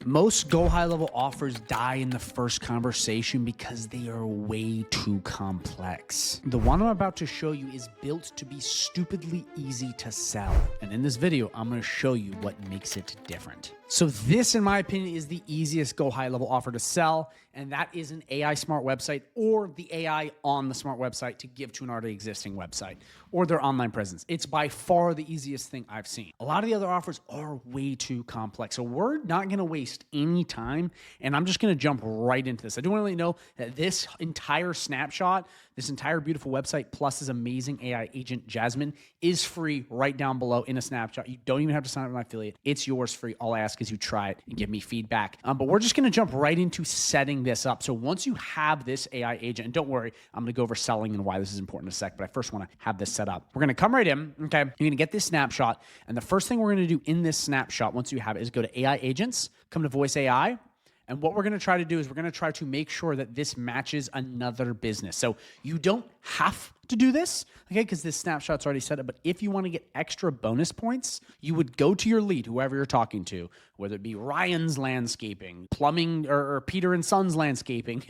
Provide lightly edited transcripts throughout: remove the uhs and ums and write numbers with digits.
Most Go High Level offers die in the first conversation because they are way too complex. The one I'm about to show you is built to be stupidly easy to sell. And in this video, I'm going to show you what makes it different. So this, in my opinion, is the easiest Go High Level offer to sell. And that is an AI smart website or the AI on the smart website to give to an already existing website or their online presence. It's by far the easiest thing I've seen. A lot of the other offers are way too complex. So we're not going to waste any time. And I'm just going to jump right into this. I do want to let you know that this entire snapshot, this entire beautiful website, plus this amazing AI agent, Jasmine, is free right down below in a snapshot. You don't even have to sign up with my affiliate. It's yours free. All I ask is you try it and give me feedback. But we're just going to jump right into setting this up. So once you have this AI agent, and don't worry, I'm going to go over selling and why this is important in a sec, but I first want to have this set up. We're going to come right in, okay? You're going to get this snapshot, and the first thing we're going to do in this snapshot, once you have it, is go to AI agents, come to voice AI, and what we're going to try to do is we're going to try to make sure that this matches another business. So you don't have to do this, okay, because this snapshot's already set up. But if you want to get extra bonus points, you would go to your lead, whoever you're talking to, whether it be Ryan's Landscaping, Plumbing, or Peter and Sons Landscaping,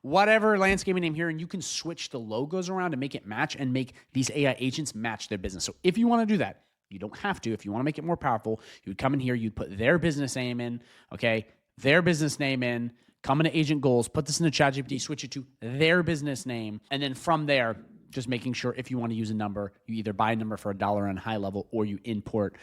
whatever landscaping name here, and you can switch the logos around to make it match and make these AI agents match their business. So if you want to do that, you don't have to. If you want to make it more powerful, you would come in here, you'd put their business name in, okay, their business name in, come into agent goals, put this into ChatGPT, switch it to their business name, and then from there, just making sure if you want to use a number, you either buy a number for $1 on high level or you import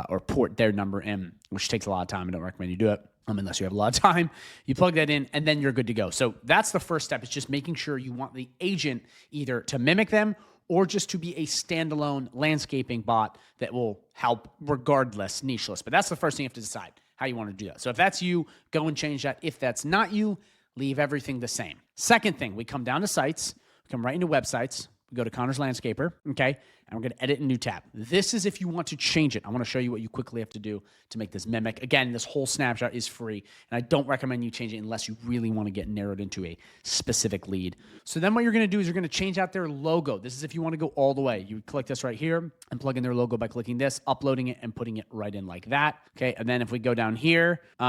or port their number in, which takes a lot of time. I don't recommend you do it unless you have a lot of time. You plug that in and then you're good to go. So that's the first step. It's just making sure you want the agent either to mimic them or just to be a standalone landscaping bot that will help regardless, nicheless. But that's the first thing you have to decide how you want to do that. So if that's you, go and change that. If that's not you, leave everything the same. Second thing, we come down to sites, we come right into websites, we go to Connor's Landscaper, okay? And we're going to edit a new tab. This is if you want to change it. I want to show you what you quickly have to do to make this mimic. Again, this whole snapshot is free, and I don't recommend you change it unless you really want to get narrowed into a specific lead. So then what you're going to do is you're going to change out their logo. This is if you want to go all the way. You would click this right here and plug in their logo by clicking this, uploading it, and putting it right in like that. Okay, and then if we go down here, you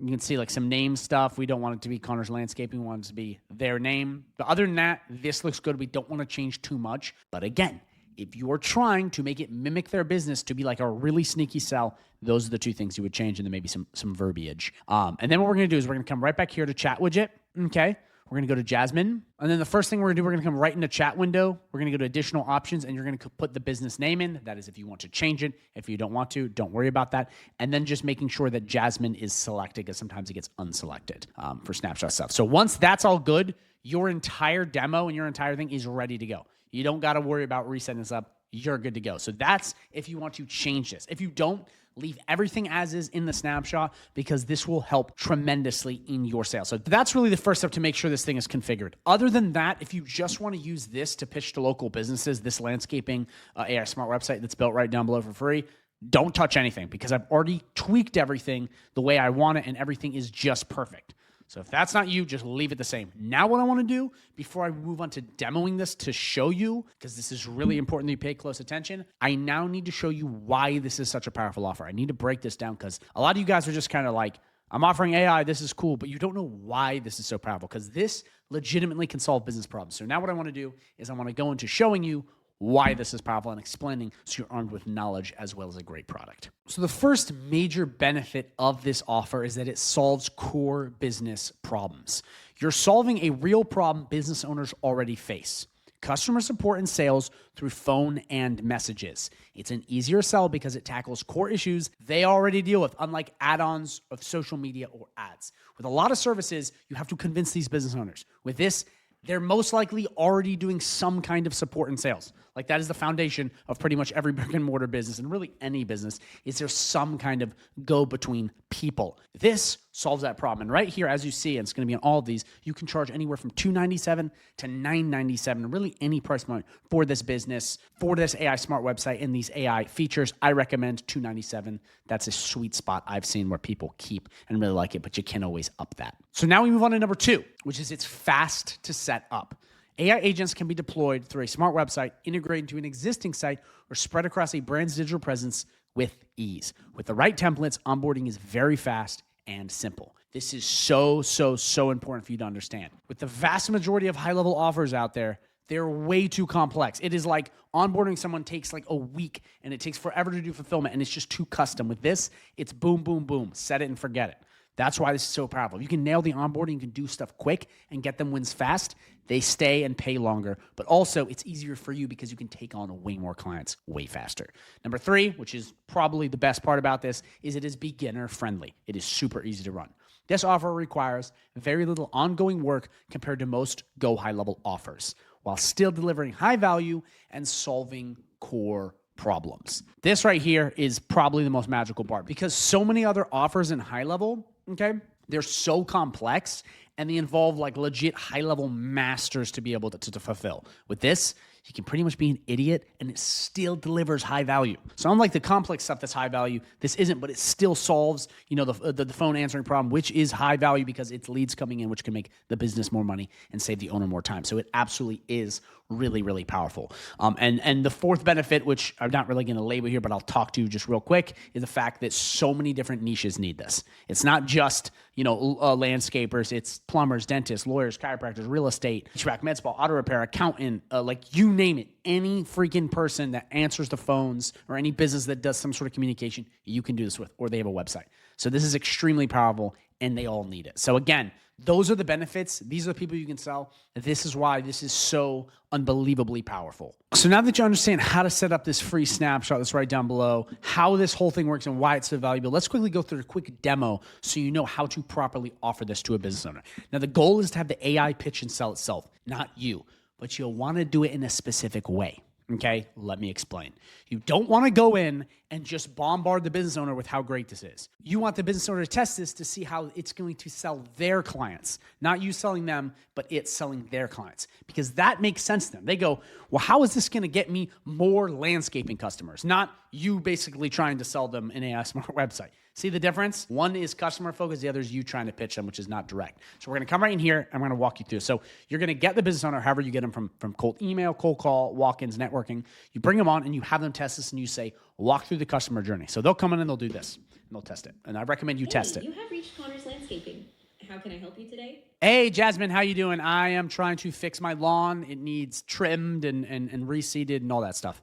can see like some name stuff. We don't want it to be Connor's Landscaping. We want it to be their name. But other than that, this looks good. We don't want to change too much. But again, if you're trying to make it mimic their business to be like a really sneaky sell, those are the two things you would change, and then maybe some verbiage. And then what we're going to do is we're going to come right back here to chat widget. Okay. We're going to go to Jasmine. And then the first thing we're going to do, we're going to come right into chat window. We're going to go to additional options, and you're going to put the business name in. That is if you want to change it. If you don't want to, don't worry about that. And then just making sure that Jasmine is selected, because sometimes it gets unselected for snapshot stuff. So once that's all good, your entire demo and your entire thing is ready to go. You don't got to worry about resetting this up. You're good to go. So that's if you want to change this. If you don't, leave everything as is in the snapshot, because this will help tremendously in your sales. So that's really the first step to make sure this thing is configured. Other than that, if you just want to use this to pitch to local businesses, this landscaping AI smart website that's built right down below for free, don't touch anything, because I've already tweaked everything the way I want it, and everything is just perfect. So if that's not you, just leave it the same. Now what I want to do, before I move on to demoing this to show you, because this is really important that you pay close attention, I now need to show you why this is such a powerful offer. I need to break this down, because a lot of you guys are just kind of like, I'm offering AI, this is cool, but you don't know why this is so powerful, because this legitimately can solve business problems. So now what I want to do is I want to go into showing you why this is powerful and explaining, so you're armed with knowledge as well as a great product. So the first major benefit of this offer is that it solves core business problems. You're solving a real problem business owners already face: customer support and sales through phone and messages. It's an easier sell because it tackles core issues they already deal with, unlike add-ons of social media or ads. With a lot of services, you have to convince these business owners. With this, they're most likely already doing some kind of support and sales. Like, that is the foundation of pretty much every brick and mortar business, and really any business, is there some kind of go-between people. This solves that problem. And right here, as you see, and it's going to be on all of these, you can charge anywhere from $297 to $997, really any price point for this business, for this AI smart website and these AI features. I recommend $297. That's a sweet spot I've seen where people keep and really like it, but you can always up that. So now we move on to number two, which is it's fast to set up. AI agents can be deployed through a smart website, integrate into an existing site, or spread across a brand's digital presence with ease. With the right templates, onboarding is very fast and simple. This is so important for you to understand. With the vast majority of high-level offers out there, they're way too complex. It is like onboarding someone takes like a week and it takes forever to do fulfillment and it's just too custom. With this, it's boom, boom, boom. Set it and forget it. That's why this is so powerful. If you can nail the onboarding, you can do stuff quick and get them wins fast, they stay and pay longer. But also, it's easier for you because you can take on way more clients way faster. Number 3, which is probably the best part about this, is it is beginner friendly. It is super easy to run. This offer requires very little ongoing work compared to most GoHighLevel offers, while still delivering high value and solving core problems. This right here is probably the most magical part because so many other offers in high level, okay, they're so complex and they involve like legit high level masters to be able to fulfill. With this, you can pretty much be an idiot and it still delivers high value. So unlike the complex stuff that's high value, this isn't, but it still solves, you know, the phone answering problem, which is high value because it's leads coming in, which can make the business more money and save the owner more time. So it absolutely is really powerful. And the fourth benefit, which I'm not really going to label here, but I'll talk to you just real quick, is the fact that so many different niches need this. It's not just, you know, landscapers, it's plumbers, dentists, lawyers, chiropractors, real estate, HVAC, med spa, auto repair, accountant, like you name it. Any freaking person that answers the phones or any business that does some sort of communication, you can do this with, or they have a website. So this is extremely powerful and they all need it. So again, those are the benefits. These are the people you can sell. This is why this is so unbelievably powerful. So now that you understand how to set up this free snapshot that's right down below, how this whole thing works and why it's so valuable, let's quickly go through a quick demo so you know how to properly offer this to a business owner. Now, the goal is to have the AI pitch and sell itself, not you, but you'll want to do it in a specific way. Okay, let me explain. You don't want to go in and just bombard the business owner with how great this is. You want the business owner to test this to see how it's going to sell their clients, not you selling them, but it's selling their clients, because that makes sense to them. They go, well, how is this going to get me more landscaping customers? Not you basically trying to sell them an AI smart website. See the difference? One is customer focused, the other is you trying to pitch them, which is not direct. So we're going to come right in here and we're going to walk you through. So you're going to get the business owner, however you get them from cold email, cold call, walk-ins, networking. You bring them on and you have them test this and you say, walk through the customer journey. So they'll come in and they'll do this and they'll test it. And I recommend you test it. You have reached Connor's Landscaping. How can I help you today? Hey, Jasmine, how you doing? I am trying to fix my lawn. It needs trimmed and reseeded and all that stuff.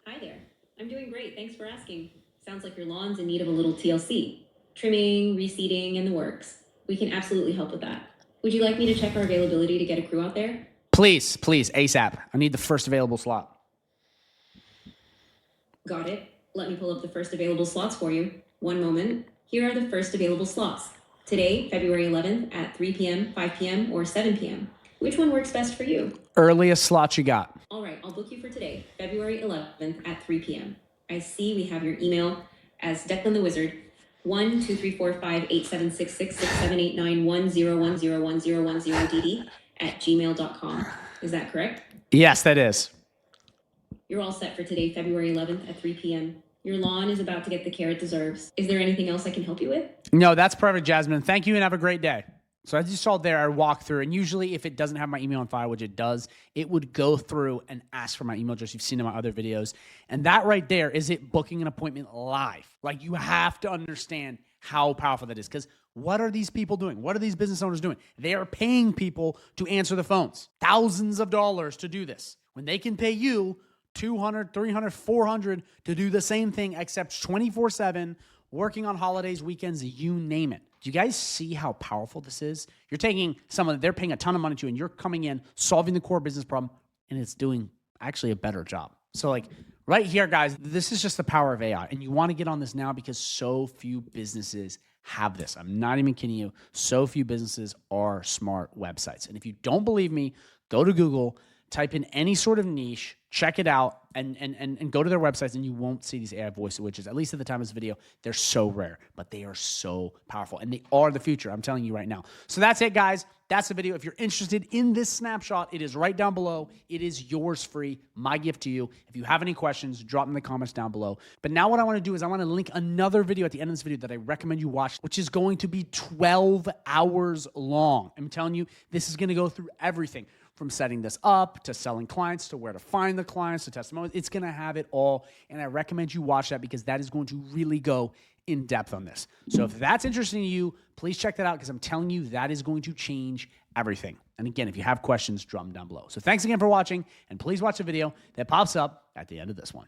Hi there. I'm doing great. Thanks for asking. Sounds like your lawn's in need of a little TLC. Trimming, reseeding, and the works. We can absolutely help with that. Would you like me to check our availability to get a crew out there? Please, ASAP. I need the first available slot. Got it. Let me pull up the first available slots for you. One moment. Here are the first available slots. Today, February 11th at 3 p.m., 5 p.m., or 7 p.m. Which one works best for you? Earliest slot you got. All right, I'll book you for today, February 11th at 3 p.m. I see we have your email as Declan the Wizard, 1-234-5-876-789-10101010dd at gmail.com. Is that correct? Yes, that is. You're all set for today, February 11th at 3 p.m. Your lawn is about to get the care it deserves. Is there anything else I can help you with? No, that's perfect, Jasmine. Thank you and have a great day. So as you saw there, I walk through, and usually if it doesn't have my email on file, which it does, it would go through and ask for my email address. You've seen in my other videos. And that right there is it booking an appointment live. Like, you have to understand how powerful that is, because what are these people doing? What are these business owners doing? They are paying people to answer the phones, thousands of dollars to do this, when they can pay you $200, $300, $400 to do the same thing, except 24/7, working on holidays, weekends, you name it. Do you guys see how powerful this is? You're taking someone, they're paying a ton of money to, and you're coming in, solving the core business problem, and it's doing actually a better job. So like right here, guys, this is just the power of AI, and you want to get on this now because so few businesses have this. I'm not even kidding you. So few businesses are smart websites. And if you don't believe me, go to Google, type in any sort of niche, check it out, and go to their websites, and you won't see these AI voice witches. At least at the time of this video, they're so rare, but they are so powerful, and they are the future. I'm telling you right now. So that's it, guys. That's the video. If you're interested in this snapshot, it is right down below. It is yours free, my gift to you. If you have any questions, drop them in the comments down below. But now what I want to do is I want to link another video at the end of this video that I recommend you watch, which is going to be 12 hours long. I'm telling you, this is going to go through everything, from setting this up, to selling clients, to where to find the clients, to testimonials. It's going to have it all. And I recommend you watch that because that is going to really go in depth on this. So if that's interesting to you, please check that out because I'm telling you that is going to change everything. And again, if you have questions, drop them down below. So thanks again for watching, and please watch the video that pops up at the end of this one.